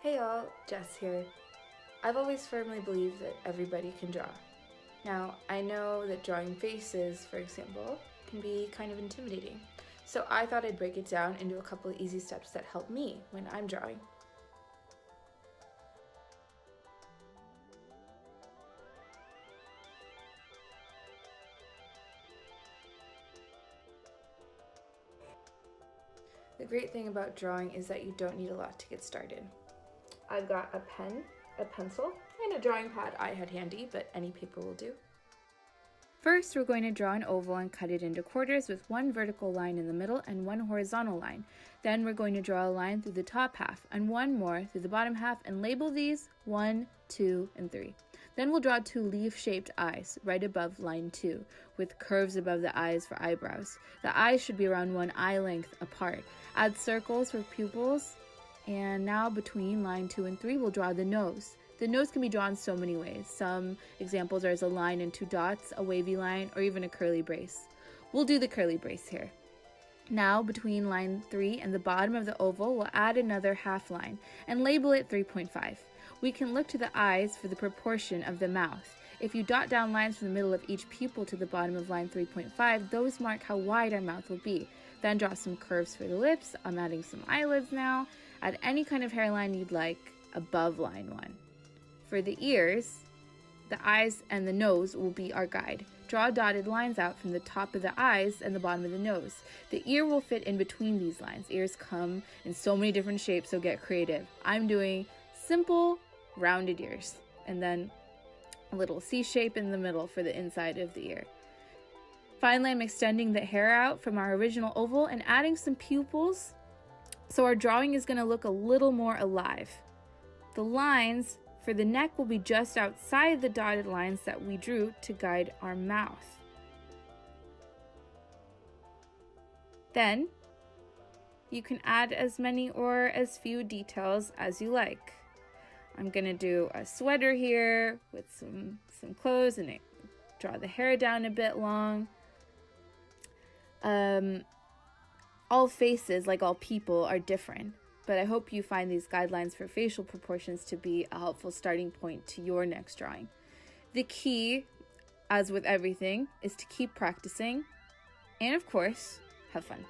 Hey all, Jess here. I've always firmly believed that everybody can draw. Now, I know that drawing faces, for example, can be kind of intimidating. So I thought I'd break it down into a couple of easy steps that help me when I'm drawing. The great thing about drawing is that you don't need a lot to get started. I've got a pen, a pencil, and a drawing pad I had handy, but any paper will do. First, we're going to draw an oval and cut it into quarters with one vertical line in the middle and one horizontal line. Then we're going to draw a line through the top half and one more through the bottom half and label these 1, 2, and 3. Then we'll draw 2 leaf-shaped eyes right above line 2 with curves above the eyes for eyebrows. The eyes should be around 1 eye length apart. Add circles for pupils. And now between line 2 and 3, we'll draw the nose. The nose can be drawn so many ways. Some examples are as a line and 2 dots, a wavy line, or even a curly brace. We'll do the curly brace here. Now, between line 3 and the bottom of the oval, we'll add another half line and label it 3.5. We can look to the eyes for the proportion of the mouth. If you dot down lines from the middle of each pupil to the bottom of line 3.5, those mark how wide our mouth will be. Then draw some curves for the lips. I'm adding some eyelids now. Add any kind of hairline you'd like above line 1. For the ears, the eyes and the nose will be our guide. Draw dotted lines out from the top of the eyes and the bottom of the nose. The ear will fit in between these lines. Ears come in so many different shapes, so get creative. I'm doing simple, rounded ears, and then a little C shape in the middle for the inside of the ear. Finally, I'm extending the hair out from our original oval and adding some pupils, so our drawing is going to look a little more alive. The lines for the neck will be just outside the dotted lines that we drew to guide our mouth. Then, you can add as many or as few details as you like. I'm going to do a sweater here with some clothes and draw the hair down a bit long. All faces, like all people, are different, but I hope you find these guidelines for facial proportions to be a helpful starting point to your next drawing. The key, as with everything, is to keep practicing and, of course, have fun.